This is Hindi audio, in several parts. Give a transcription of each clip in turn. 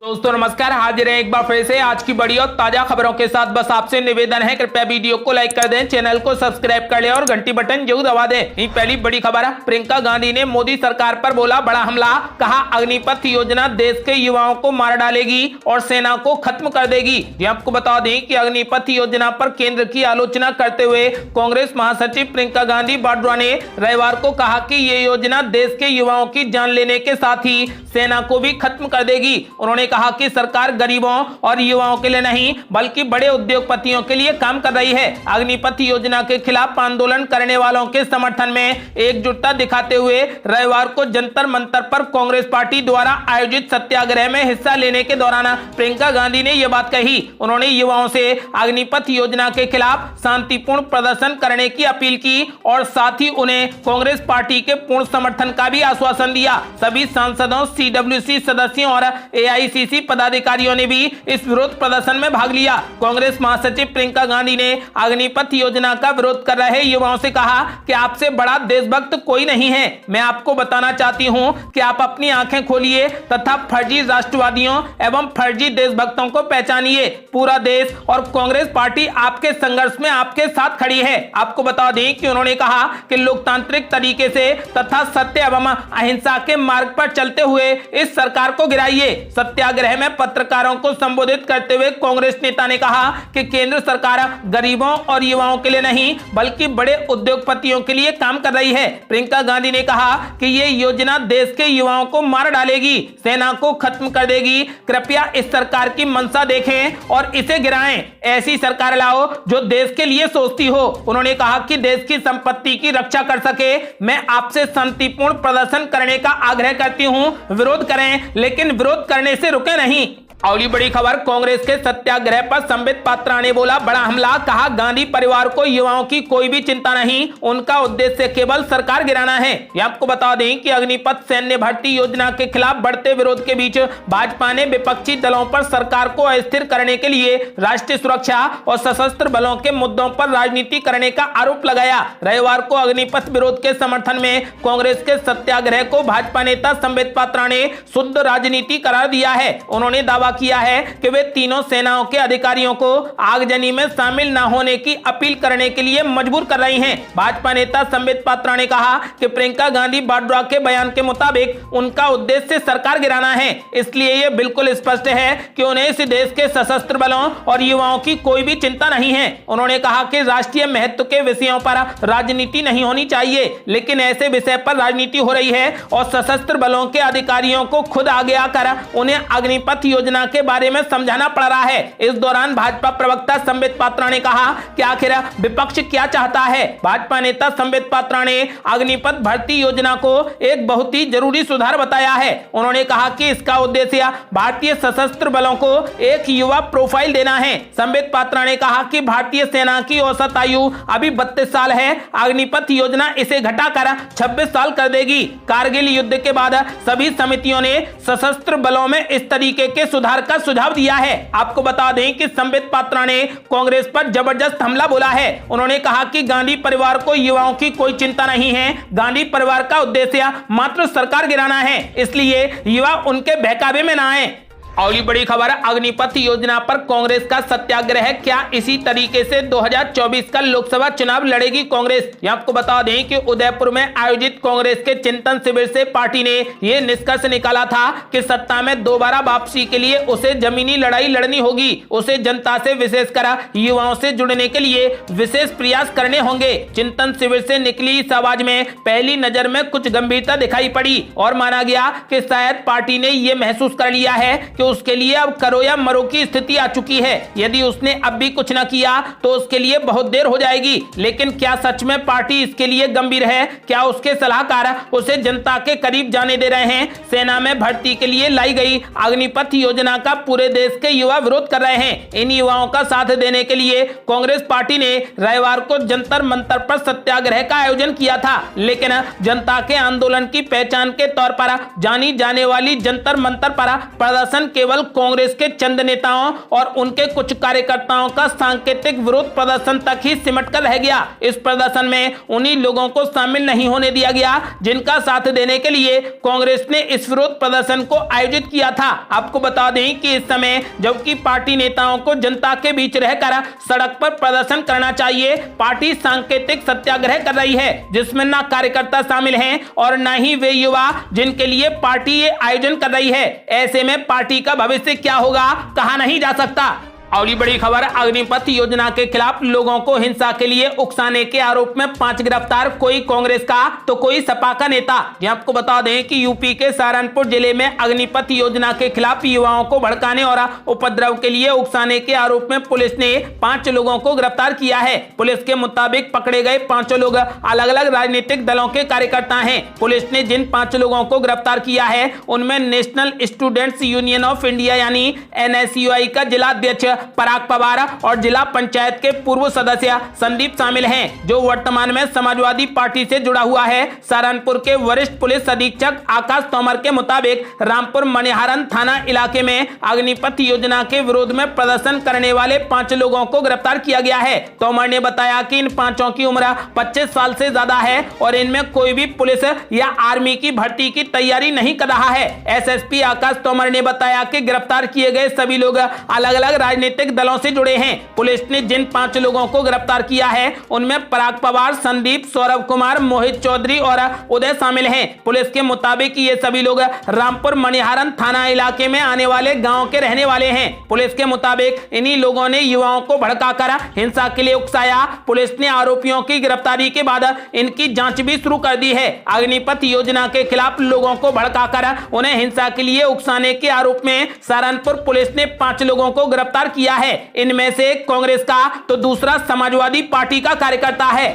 दोस्तों नमस्कार, हाजिर है एक बार फिर से आज की बड़ी और ताजा खबरों के साथ। बस आपसे निवेदन है, कृपया वीडियो को लाइक कर दें, चैनल को सब्सक्राइब कर लें और घंटी बटन जरूर दबा दें। पहली बड़ी खबर, प्रियंका गांधी ने मोदी सरकार पर बोला बड़ा हमला। कहा अग्निपथ योजना देश के युवाओं को मार डालेगी और सेना को खत्म कर देगी। आपको बता दें कि अग्निपथ योजना पर केंद्र की आलोचना करते हुए कांग्रेस महासचिव प्रियंका गांधी वाड्रा ने रविवार को कहा कि ये योजना देश के युवाओं की जान लेने के साथ ही सेना को भी खत्म कर देगी। उन्होंने कहा कि सरकार गरीबों और युवाओं के लिए नहीं बल्कि बड़े उद्योगपतियों के लिए काम कर रही है। अग्निपथ योजना के खिलाफ आंदोलन करने वालों के समर्थन में एकजुटता दिखाते हुए रविवार को जंतर मंतर पर कांग्रेस पार्टी द्वारा आयोजित सत्याग्रह में हिस्सा लेने के दौरान प्रियंका गांधी ने यह बात कही। उन्होंने युवाओं से अग्निपथ योजना के खिलाफ शांतिपूर्ण प्रदर्शन करने की अपील की और साथ ही उन्हें कांग्रेस पार्टी के पूर्ण समर्थन का भी आश्वासन दिया। सभी सांसदों, सीडब्ल्यूसी सदस्यों और एआईसीसी पदाधिकारियों ने भी इस विरोध प्रदर्शन में भाग लिया। कांग्रेस महासचिव प्रियंका गांधी ने अग्निपथ योजना का विरोध कर रहे युवाओं से कहा कि आपसे बड़ा देशभक्त कोई नहीं है। मैं आपको बताना चाहती हूं कि आप अपनी आंखें खोलिए तथा फर्जी राष्ट्रवादियों एवं फर्जी देशभक्तों को पहचानिए। पूरा देश और कांग्रेस पार्टी आपके संघर्ष में आपके साथ खड़ी है। आपको बता दें कि उन्होंने कहा कि लोकतांत्रिक तरीके से तथा सत्य एवं अहिंसा के मार्ग पर चलते हुए इस सरकार को गिराइए। सत्याग्रह में पत्रकारों को संबोधित करते हुए कांग्रेस नेता ने कहा कि केंद्र सरकार गरीबों और युवाओं के लिए नहीं बल्कि बड़े उद्योगपतियों के लिए काम कर रही है। प्रियंका गांधी ने कहा कि ये योजना देश के युवाओं को मार डालेगी, सेना को खत्म कर देगी। कृपया इस सरकार की मंशा देखें और इसे गिराएं। ऐसी सरकार लाओ जो देश के लिए सोचती हो। उन्होंने कहा कि देश की संपत्ति की रक्षा कर सके। मैं आपसे शांतिपूर्ण प्रदर्शन करने का आग्रह करती हूं। विरोध करें लेकिन विरोध करने से रुके नहीं। अगली बड़ी खबर, कांग्रेस के सत्याग्रह पर संबित पात्रा ने बोला बड़ा हमला। कहा गांधी परिवार को युवाओं की कोई भी चिंता नहीं, उनका उद्देश्य केवल सरकार गिराना है। ये आपको बता दें कि अग्निपथ सैन्य भर्ती योजना के खिलाफ बढ़ते विरोध के बीच भाजपा ने विपक्षी दलों पर सरकार को अस्थिर करने के लिए राष्ट्रीय सुरक्षा और सशस्त्र बलों के मुद्दों पर राजनीति करने का आरोप लगाया। रविवार को अग्निपथ विरोध के समर्थन में कांग्रेस के सत्याग्रह को भाजपा नेता संबित पात्रा ने शुद्ध राजनीति करार दिया है। उन्होंने दावा किया है कि वे तीनों सेनाओं के अधिकारियों को आगजनी में शामिल न होने की अपील करने के लिए मजबूर कर रही हैं। भाजपा नेता संबित पात्रा ने कहा कि प्रियंका गांधी वाड्रा के बयान के मुताबिक उनका उद्देश्य सरकार गिराना है, इसलिए यह बिल्कुल स्पष्ट है कि उन्हें इस देश के सशस्त्र बलों और युवाओं की कोई भी चिंता नहीं है। उन्होंने कहा कि राष्ट्रीय महत्व के विषयों पर राजनीति नहीं होनी चाहिए, लेकिन ऐसे विषय पर राजनीति हो रही है और सशस्त्र बलों के अधिकारियों को खुद आगे आकर उन्हें अग्निपथ योजना के बारे में समझाना पड़ रहा है। इस दौरान भाजपा प्रवक्ता संबित पात्रा ने कहा कि आखिर विपक्ष क्या चाहता है। भाजपा नेता संबित पात्रा ने अग्निपथ भर्ती योजना को एक बहुत ही जरूरी सुधार बताया है। उन्होंने कहा कि इसका उद्देश्य भारतीय सशस्त्र बलों को एक युवा प्रोफाइल देना है। संबित पात्रा ने कहा कि भारतीय सेना की औसत आयु अभी 32 साल है। अग्निपथ योजना इसे घटाकर 26 साल कर देगी। कारगिल युद्ध के बाद सभी समितियों ने सशस्त्र बलों में इस तरीके के सुधार का सुझाव दिया है। आपको बता दें कि संबित पात्रा ने कांग्रेस पर जबरदस्त हमला बोला है। उन्होंने कहा कि गांधी परिवार को युवाओं की कोई चिंता नहीं है। गांधी परिवार का उद्देश्य मात्र सरकार गिराना है, इसलिए युवा उनके बहकावे में ना आए। अगली बड़ी खबर, अग्निपथ योजना पर कांग्रेस का सत्याग्रह। क्या इसी तरीके से 2024 का लोकसभा चुनाव लड़ेगी कांग्रेस? आपको बता दें कि उदयपुर में आयोजित कांग्रेस के चिंतन शिविर से पार्टी ने यह निष्कर्ष निकाला था कि सत्ता में दोबारा वापसी के लिए उसे जमीनी लड़ाई लड़नी होगी। उसे जनता से, विशेषकर युवाओं से जुड़ने के लिए विशेष प्रयास करने होंगे। चिंतन शिविर से निकली इस आवाज में पहली नजर में कुछ गंभीरता दिखाई पड़ी और माना गया कि शायद पार्टी ने यह महसूस कर लिया है कि उसके लिए अब करो या मरो की स्थिति आ चुकी है। यदि उसने अब भी कुछ न किया तो उसके लिए बहुत देर हो जाएगी। लेकिन क्या सच में पार्टी इसके लिए गंभीर है? क्या उसके सलाहकार उसे जनता के करीब जाने दे रहे हैं? सेना में भर्ती के लिए लाई गई अग्निपथ योजना का पूरे देश के युवा विरोध कर रहे हैं। इन युवाओं का साथ देने के लिए कांग्रेस पार्टी ने रविवार को जंतर मंतर पर सत्याग्रह का आयोजन किया था, लेकिन जनता के आंदोलन की पहचान के तौर पर जानी जाने वाली जंतर मंतर पर प्रदर्शन केवल कांग्रेस के चंद नेताओं और उनके कुछ कार्यकर्ताओं का सांकेतिक विरोध प्रदर्शन तक ही सिमट कर रह गया। इस प्रदर्शन में उन्हीं लोगों को शामिल नहीं होने दिया गया जिनका साथ देने के लिए कांग्रेस ने इस विरोध प्रदर्शन को आयोजित किया था। आपको बता दें कि इस समय जबकि पार्टी नेताओं को जनता के बीच रहकर सड़क पर प्रदर्शन करना चाहिए, पार्टी सांकेतिक सत्याग्रह कर रही है जिसमें ना कार्यकर्ता शामिल हैं और ना ही वे युवा जिनके लिए पार्टी ये आयोजन कर रही है। ऐसे में पार्टी का भविष्य क्या होगा कहा नहीं जा सकता। अगली बड़ी खबर, अग्निपथ योजना के खिलाफ लोगों को हिंसा के लिए उकसाने के आरोप में 5 गिरफ्तार, कोई कांग्रेस का तो कोई सपा का नेता। आपको बता दें कि यूपी के सहारनपुर जिले में अग्निपथ योजना के खिलाफ युवाओं को भड़काने और उपद्रव के लिए उकसाने के आरोप में पुलिस ने 5 लोगों को गिरफ्तार किया है। पुलिस के मुताबिक पकड़े गए 5 लोग अलग अलग राजनीतिक दलों के कार्यकर्ता हैं। पुलिस ने जिन 5 लोगों को गिरफ्तार किया है उनमें national students union of India यानी NSUI का जिला अध्यक्ष पराग पवार और जिला पंचायत के पूर्व सदस्य संदीप शामिल हैं, जो वर्तमान में समाजवादी पार्टी से जुड़ा हुआ है। सहारनपुर के वरिष्ठ पुलिस अधीक्षक आकाश तोमर के मुताबिक रामपुर मनिहारन थाना इलाके में अग्निपथ योजना के विरोध में प्रदर्शन करने वाले 5 लोगों को गिरफ्तार किया गया है। तोमर ने बताया कि इन 5 की उम्र 25 साल से ज्यादा है और इनमें कोई भी पुलिस या आर्मी की भर्ती की तैयारी नहीं कर रहा है। SSP आकाश तोमर ने बताया कि गिरफ्तार किए गए सभी लोग अलग अलग राजनीतिक दलों से जुड़े हैं। पुलिस ने जिन 5 लोगों को गिरफ्तार किया है उनमें पराग पवार, संदीप, सौरभ कुमार, मोहित चौधरी और उदय शामिल हैं। पुलिस के मुताबिक ये सभी लोग रामपुर मनिहारन थाना इलाके में आने वाले गांव के रहने वाले हैं। पुलिस के मुताबिक इन्हीं लोगों ने युवाओं को भड़काकर हिंसा के लिए उकसाया। पुलिस ने आरोपियों की गिरफ्तारी के बाद इनकी जांच भी शुरू कर दी है। अग्निपथ योजना के खिलाफ लोगों को भड़काकर उन्हें हिंसा के लिए उकसाने के आरोप में सहारनपुर पुलिस ने 5 लोगों को गिरफ्तार किया है। इनमें से एक कांग्रेस का तो दूसरा समाजवादी पार्टी का कार्यकर्ता है।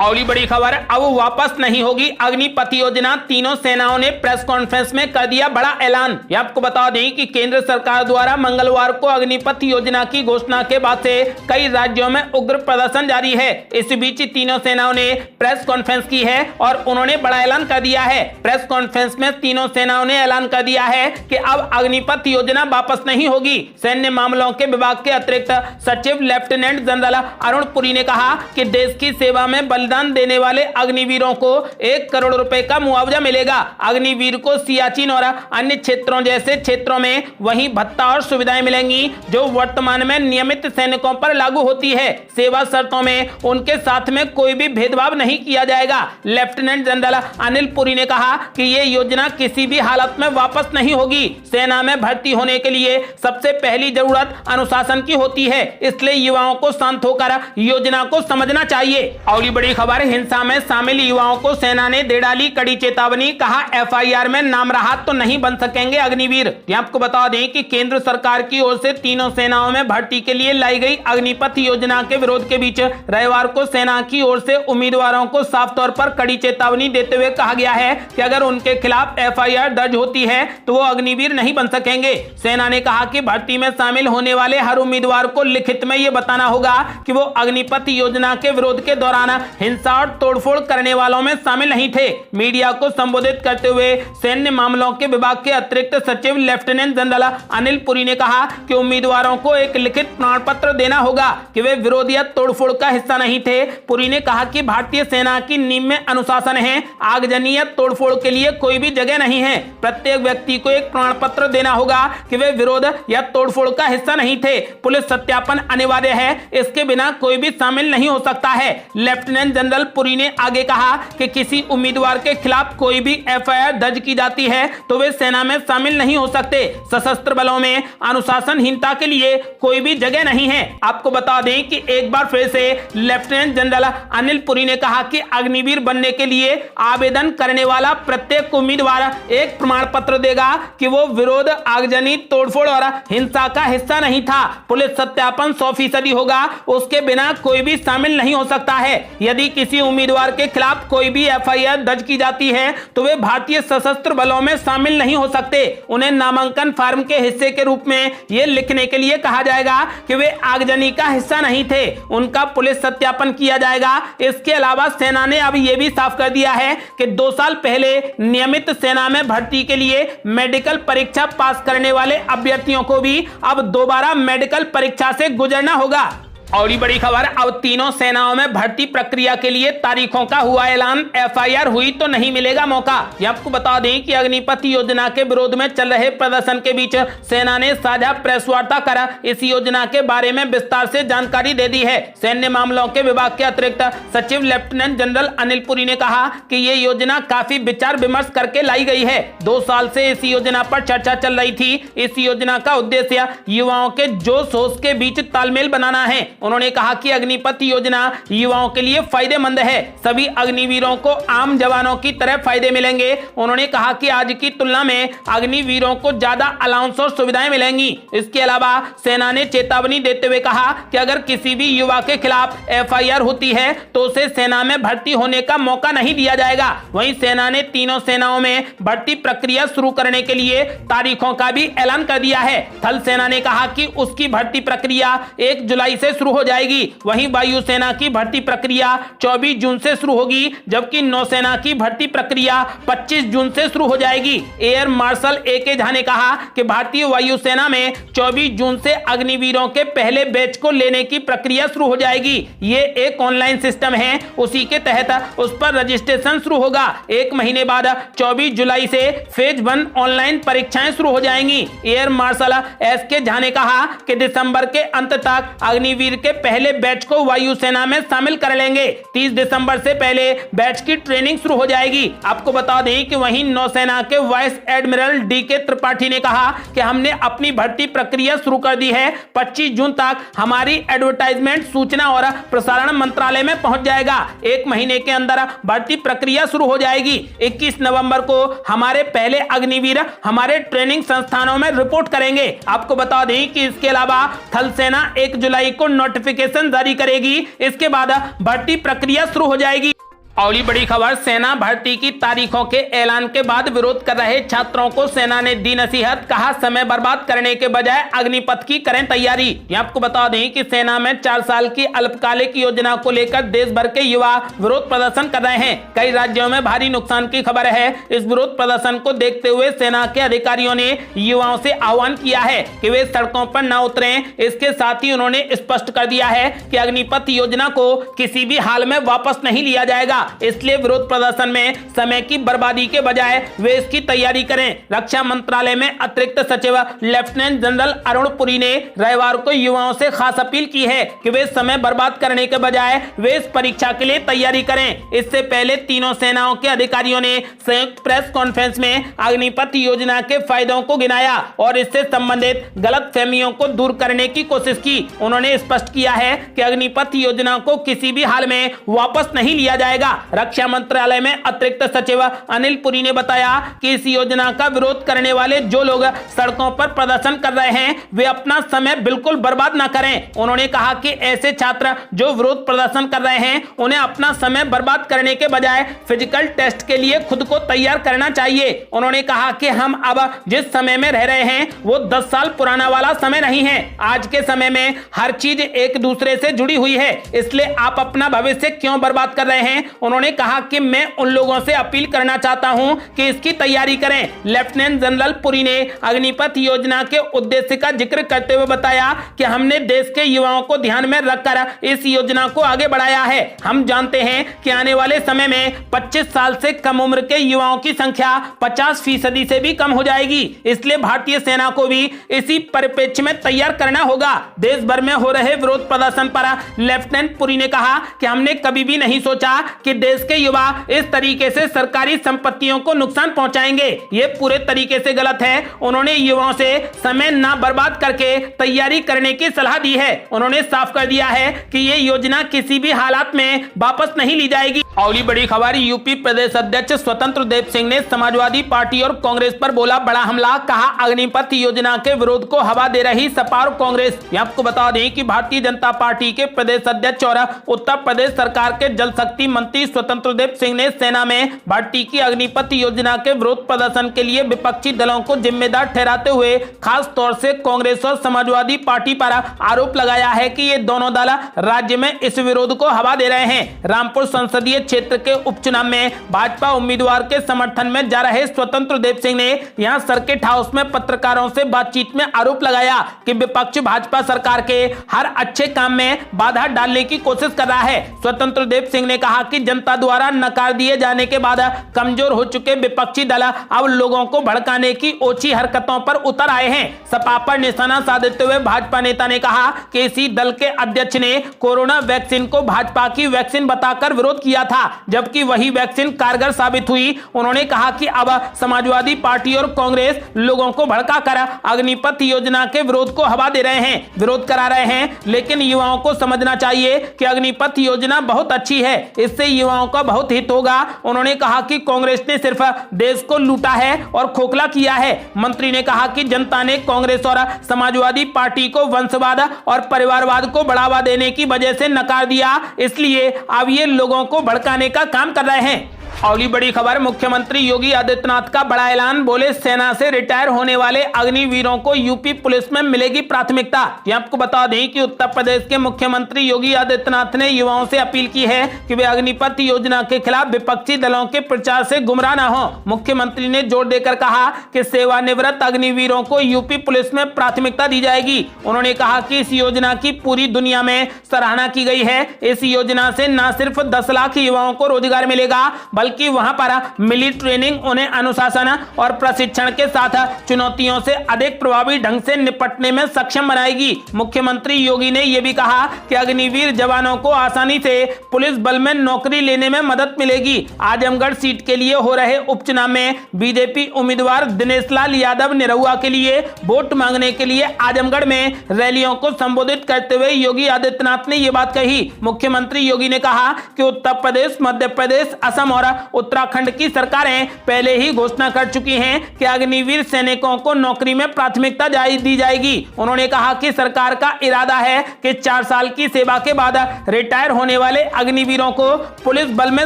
अगली बड़ी खबर, अब वापस नहीं होगी अग्निपथ योजना, तीनों सेनाओं ने प्रेस कॉन्फ्रेंस में कर दिया बड़ा ऐलान। आपको बता दें कि केंद्र सरकार द्वारा मंगलवार को अग्निपथ योजना की घोषणा के बाद से कई राज्यों में उग्र प्रदर्शन जारी है। इस बीच तीनों सेनाओं ने प्रेस कॉन्फ्रेंस की है और उन्होंने बड़ा ऐलान कर दिया है। प्रेस कॉन्फ्रेंस में तीनों सेनाओं ने ऐलान कर दिया है कि अब अग्निपथ योजना वापस नहीं होगी। सैन्य मामलों के विभाग के अतिरिक्त सचिव लेफ्टिनेंट जनरल अरुण पुरी ने कहा कि देश की सेवा में बलिदान देने वाले अग्निवीरों को 1 करोड़ रुपए का मुआवजा मिलेगा। अग्निवीर को सियाचिन और अन्य क्षेत्रों जैसे क्षेत्रों में वही भत्ता और सुविधाएं मिलेंगी जो वर्तमान में नियमित सैनिकों पर लागू होती है। सेवा शर्तों में उनके साथ में कोई भी भेदभाव नहीं किया जाएगा। लेफ्टिनेंट जनरल अनिल पुरी ने कहा कि ये योजना किसी भी हालत में वापस नहीं होगी। सेना में भर्ती होने के लिए सबसे पहली जरूरत अनुशासन की होती है, इसलिए युवाओं को शांत होकर योजना को समझना चाहिए। अगली बड़ी खबर, हिंसा में शामिल युवाओं को सेना ने दे डाली कड़ी चेतावनी, कहा FIR में नाम रहा तो नहीं बन सकेंगे अग्निवीर। आपको बता दें कि केंद्र सरकार की ओर से तीनों सेनाओं में भर्ती के लिए लाई गई अग्निपथ योजना के विरोध के बीच रविवार को सेना की ओर से उम्मीदवारों को साफ तौर पर कड़ी चेतावनी देते हुए कहा गया है कि अगर उनके खिलाफ FIR दर्ज होती है तो वो अग्निवीर नहीं बन सकेंगे। सेना ने कहा कि भर्ती में शामिल होने वाले हर उम्मीदवार को लिखित में ये बताना होगा कि वो अग्निपथ योजना के विरोध के दौरान हिंसा और तोड़फोड़ करने वालों में शामिल नहीं थे। मीडिया को संबोधित करते हुए सैन्य मामलों के विभाग के अतिरिक्त सचिव लेफ्टिनेंट जनरल अनिल पुरी ने कहा कि उम्मीदवारों को एक लिखित प्रमाण पत्र देना होगा कि वे विरोध या तोड़फोड़ का हिस्सा नहीं थे। पुरी ने कहा कि भारतीय सेना की नींव में अनुशासन है, आगजनी या तोड़फोड़ के लिए कोई भी जगह नहीं है। प्रत्येक व्यक्ति को एक प्रमाण पत्र देना होगा कि वे विरोध या तोड़फोड़ का हिस्सा नहीं थे। पुलिस सत्यापन अनिवार्य है, इसके बिना कोई भी शामिल नहीं हो सकता है। लेफ्टिनेंट जनरल पुरी ने आगे कहा कि किसी उम्मीदवार के खिलाफ कोई भी FIR दर्ज की जाती है तो वे सेना में शामिल नहीं हो सकते। सशस्त्र बलों में अनुशासनहीनता के लिए कोई भी जगह नहीं है। आपको बता दें कि एक बार फिर से लेफ्टिनेंट जनरल अनिल पुरी ने कहा कि अग्निवीर बनने के लिए आवेदन करने वाला प्रत्येक उम्मीदवार एक प्रमाण पत्र देगा कि वो विरोध, आगजनी, तोड़फोड़ और हिंसा का हिस्सा नहीं था। पुलिस सत्यापन 100% होगा, उसके बिना कोई भी शामिल नहीं हो सकता है। यदि यदि किसी उम्मीदवार के खिलाफ कोई भी एफआईआर दर्ज की जाती है तो वे भारतीय सशस्त्र बलों में शामिल नहीं हो सकते। उन्हें नामांकन फॉर्म के हिस्से के रूप में यह लिखने के लिए कहा जाएगा कि वे आगजनी का हिस्सा नहीं थे। उनका पुलिस सत्यापन किया जाएगा। इसके अलावा सेना ने अब यह भी साफ कर दिया है कि 2 साल पहले नियमित सेना में भर्ती के लिए मेडिकल परीक्षा पास करने वाले अभ्यर्थियों को भी अब दोबारा मेडिकल परीक्षा से गुजरना होगा। और बड़ी खबर, अब तीनों सेनाओं में भर्ती प्रक्रिया के लिए तारीखों का हुआ ऐलान। एफआईआर हुई तो नहीं मिलेगा मौका। ये आपको बता दें कि अग्निपथ योजना के विरोध में चल रहे प्रदर्शन के बीच सेना ने साझा प्रेस वार्ता कर इस योजना के बारे में विस्तार से जानकारी दे दी है। सैन्य मामलों के विभाग के अतिरिक्त सचिव लेफ्टिनेंट जनरल अनिल पुरी ने कहा कि ये योजना काफी विचार विमर्श करके लाई गई है। 2 साल से इस योजना पर चर्चा चल रही थी। इस योजना का उद्देश्य युवाओं के जोश होश के बीच तालमेल बनाना है। उन्होंने कहा कि अग्निपथ योजना युवाओं के लिए फायदेमंद है। सभी अग्निवीरों को आम जवानों की तरह फायदे मिलेंगे। उन्होंने कहा कि आज की तुलना में अग्निवीरों को ज्यादा अलाउंस और सुविधाएं मिलेंगी। इसके अलावा सेना ने चेतावनी देते हुए कहा कि अगर किसी भी युवा के खिलाफ एफआईआर होती है तो उसे सेना में भर्ती होने का मौका नहीं दिया जाएगा। वहीं सेना ने तीनों सेनाओं में भर्ती प्रक्रिया शुरू करने के लिए तारीखों का भी ऐलान कर दिया है। थल सेना ने कहा कि उसकी भर्ती प्रक्रिया 1 जुलाई से शुरू हो जाएगी। वहीं वायुसेना की भर्ती प्रक्रिया 24 जून से शुरू होगी, जबकि नौसेना की भर्ती प्रक्रिया 25 जून से शुरू हो जाएगी। Air marshal A K. झा ने कहा कि भारतीय वायुसेना में 24 जून से अग्निवीरों के पहले बैच को लेने की प्रक्रिया शुरू हो जाएगी। ये एक ऑनलाइन सिस्टम है, उसी के तहत उस पर रजिस्ट्रेशन शुरू होगा। 1 महीने बाद 24 जुलाई से फेज 1 ऑनलाइन परीक्षाएं शुरू हो जाएंगी। Air marshal SK. झा ने कहा कि दिसंबर के अंत तक अग्निवीर के पहले बैच को वायुसेना में शामिल कर लेंगे। 30 दिसंबर से पहले बैच की ट्रेनिंग शुरू हो जाएगी। आपको बता दें कि वहीं नौसेना के वाइस एडमिरल डी.के. त्रिपाठी ने कहा कि हमने अपनी भर्ती प्रक्रिया शुरू कर दी है। 25 जून तक हमारी एडवर्टाइजमेंट सूचना और प्रसारण मंत्रालय में पहुंच जाएगा। 1 महीने के अंदर भर्ती प्रक्रिया शुरू हो जाएगी। 21 नवंबर को हमारे पहले अग्निवीर हमारे ट्रेनिंग संस्थानों में रिपोर्ट करेंगे। आपको बता दें कि इसके अलावा थल सेना 1 जुलाई को नोटिफिकेशन जारी करेगी। इसके बाद भर्ती प्रक्रिया शुरू हो जाएगी। और बड़ी खबर, सेना भर्ती की तारीखों के ऐलान के बाद विरोध कर रहे छात्रों को सेना ने दी नसीहत। कहा समय बर्बाद करने के बजाय अग्निपथ की करें तैयारी। ये आपको बता दें कि सेना में 4 साल की अल्पकालिक योजना को लेकर देश भर के युवा विरोध प्रदर्शन कर रहे हैं। कई राज्यों में भारी नुकसान की खबर है। इस विरोध प्रदर्शन को देखते हुए सेना के अधिकारियों ने युवाओं से आह्वान किया है कि वे सड़कों पर न उतरें। इसके साथ ही उन्होंने स्पष्ट कर दिया है कि अग्निपथ योजना को किसी भी हाल में वापस नहीं लिया जाएगा। इसलिए विरोध प्रदर्शन में समय की बर्बादी के बजाय वे इसकी तैयारी करें। रक्षा मंत्रालय में अतिरिक्त सचिव लेफ्टिनेंट जनरल अरुण पुरी ने रविवार को युवाओं से खास अपील की है कि वे समय बर्बाद करने के बजाय वे इस परीक्षा के लिए तैयारी करें। इससे पहले तीनों सेनाओं के अधिकारियों ने संयुक्त प्रेस कॉन्फ्रेंस में अग्निपथ योजना के फायदों को गिनाया और इससे संबंधित गलतफहमियों को दूर करने की कोशिश की। उन्होंने स्पष्ट किया है कि अग्निपथ योजना को किसी भी हाल में वापस नहीं लिया जाएगा। रक्षा मंत्रालय में अतिरिक्त सचिव अनिल पुरी ने बताया कि इस योजना का विरोध करने वाले जो लोग सड़कों पर प्रदर्शन कर रहे हैं वे अपना समय बिल्कुल बर्बाद न करें। उन्होंने कहा कि ऐसे छात्र जो विरोध प्रदर्शन कर रहे हैं उन्हें अपना समय बर्बाद करने के बजाय फिजिकल टेस्ट के लिए खुद को तैयार करना चाहिए। उन्होंने कहा कि हम अब जिस समय में रह रहे हैं वो 10 साल पुराना वाला समय नहीं है। आज के समय में हर चीज एक दूसरे से जुड़ी हुई है, इसलिए आप अपना भविष्य क्यों बर्बाद कर रहे हैं। उन्होंने कहा कि मैं उन लोगों से अपील करना चाहता हूं कि इसकी तैयारी करें। लेफ्टिनेंट जनरल पुरी ने अग्निपथ योजना के उद्देश्य का जिक्र करते हुए बताया कि हमने देश के युवाओं को ध्यान में रखकर इस योजना को आगे बढ़ाया है। हम जानते हैं कि आने वाले समय में 25 साल से कम उम्र के युवाओं की संख्या 50% से भी कम हो जाएगी। इसलिए भारतीय सेना को भी इसी परिप्रेक्ष्य में तैयार करना होगा। देश भर में हो रहे विरोध प्रदर्शन पर लेफ्टिनेंट पुरी ने कहा कि हमने कभी भी नहीं सोचा कि कि देश के युवा इस तरीके से सरकारी संपत्तियों को नुकसान पहुंचाएंगे, ये पूरे तरीके से गलत है। उन्होंने युवाओं से समय ना बर्बाद करके तैयारी करने की सलाह दी है। उन्होंने साफ कर दिया है कि ये योजना किसी भी हालात में वापस नहीं ली जाएगी। अगली बड़ी खबर, यूपी प्रदेश अध्यक्ष स्वतंत्र देव सिंह ने समाजवादी पार्टी और कांग्रेस पर बोला बड़ा हमला, कहा अग्निपथ योजना के विरोध को हवा दे रही सपा और कांग्रेस। आपको बता दें कि भारतीय जनता पार्टी के प्रदेश अध्यक्ष और उत्तर प्रदेश सरकार के जल शक्ति मंत्री स्वतंत्र देव सिंह ने सेना में भर्ती की अग्निपथ योजना के विरोध प्रदर्शन के लिए विपक्षी दलों को जिम्मेदार ठहराते हुए खास तौर से कांग्रेस और समाजवादी पार्टी पर आरोप लगाया है कि ये दोनों दल राज्य में इस विरोध को हवा दे रहे हैं। रामपुर संसदीय क्षेत्र के उपचुनाव में भाजपा उम्मीदवार के समर्थन में जा रहे स्वतंत्र देव सिंह ने यहां सर्किट हाउस में पत्रकारों से बातचीत में आरोप लगाया कि विपक्ष भाजपा सरकार के हर अच्छे काम में बाधा डालने की कोशिश कर रहा है। स्वतंत्र देव सिंह ने कहा कि जनता द्वारा नकार दिए जाने के बाद कमजोर हो चुके विपक्षी दल अब लोगों को भड़काने की ओछी हरकतों पर उतर आए हैं। सपा पर निशाना साधते हुए भाजपा नेता ने कहा कि इसी दल के अध्यक्ष ने कोरोना वैक्सीन को भाजपा की वैक्सीन बताकर विरोध किया था, जबकि वही वैक्सीन कारगर साबित हुई। उन्होंने कहा कि अब समाजवादी पार्टी और कांग्रेस लोगों को भड़काकर अग्निपथ योजना के विरोध को हवा दे रहे हैं, विरोध करा रहे हैं। लेकिन युवाओं को समझना चाहिए कि अग्निपथ योजना बहुत अच्छी है, इससे युवाओं का बहुत हित होगा। उन्होंने कहा कि कांग्रेस ने सिर्फ देश को लूटा है और खोखला किया है। मंत्री ने कहा कि जनता ने कांग्रेस और समाजवादी पार्टी को वंशवाद और परिवारवाद को बढ़ावा देने की वजह से नकार दिया, इसलिए अब ये लोगों को भड़काने का काम कर रहे हैं। अगली बड़ी खबर, मुख्यमंत्री योगी आदित्यनाथ का बड़ा ऐलान, बोले सेना से रिटायर होने वाले अग्निवीरों को यूपी पुलिस में मिलेगी प्राथमिकता। आपको बता दें कि उत्तर प्रदेश के मुख्यमंत्री योगी आदित्यनाथ ने युवाओं से अपील की है कि वे अग्निपथ योजना के खिलाफ विपक्षी दलों के प्रचार से गुमराह न हो। मुख्यमंत्री ने जोर देकर कहा कि सेवानिवृत्त अग्निवीरों को यूपी पुलिस में प्राथमिकता दी जाएगी। उन्होंने कहा कि इस योजना की पूरी दुनिया में सराहना की गई है। इस योजना से न सिर्फ 10 लाख युवाओं को रोजगार मिलेगा, बल्कि वहां पर मिली ट्रेनिंग उन्हें अनुशासन और प्रशिक्षण के साथ चुनौतियों से अधिक प्रभावी ढंग से निपटने में सक्षम बनाएगी। मुख्यमंत्री योगी ने यह भी कहा कि अग्निवीर जवानों को आसानी से पुलिस बल में नौकरी लेने में मदद मिलेगी। आजमगढ़ सीट के लिए हो रहे उपचुनाव में बीजेपी उम्मीदवार दिनेश लाल यादव निरहुआ के लिए वोट मांगने के लिए आजमगढ़ में रैलियों को संबोधित करते हुए योगी आदित्यनाथ ने यह बात कही। मुख्यमंत्री योगी ने कहा कि उत्तर प्रदेश, मध्य प्रदेश, असम और उत्तराखंड की सरकारें पहले ही घोषणा कर चुकी हैं कि अग्निवीर सैनिकों को नौकरी में प्राथमिकता दी जाएगी। उन्होंने कहा कि सरकार का इरादा है कि 4 साल की सेवा के बाद रिटायर होने वाले अग्निवीरों को पुलिस बल में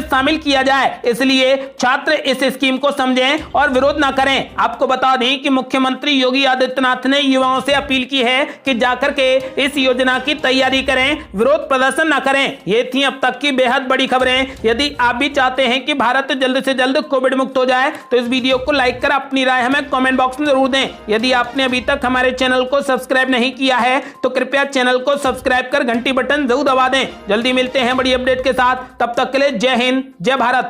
शामिल किया जाए, इसलिए छात्र इस स्कीम को समझें और विरोध न करें। आपको बता दें कि मुख्यमंत्री योगी आदित्यनाथ ने युवाओं से अपील की है कि जाकर के इस योजना की तैयारी करें, विरोध प्रदर्शन न करें। ये थी अब तक की बेहद बड़ी खबरें। यदि आप भी चाहते हैं कि भारत जल्द से जल्द कोविड मुक्त हो जाए तो इस वीडियो को लाइक कर अपनी राय हमें कमेंट बॉक्स में जरूर दें। यदि आपने अभी तक हमारे चैनल को सब्सक्राइब नहीं किया है तो कृपया चैनल को सब्सक्राइब कर घंटी बटन जरूर दबा दें। जल्दी मिलते हैं बड़ी अपडेट के साथ, तब तक के लिए जय हिंद, जय भारत।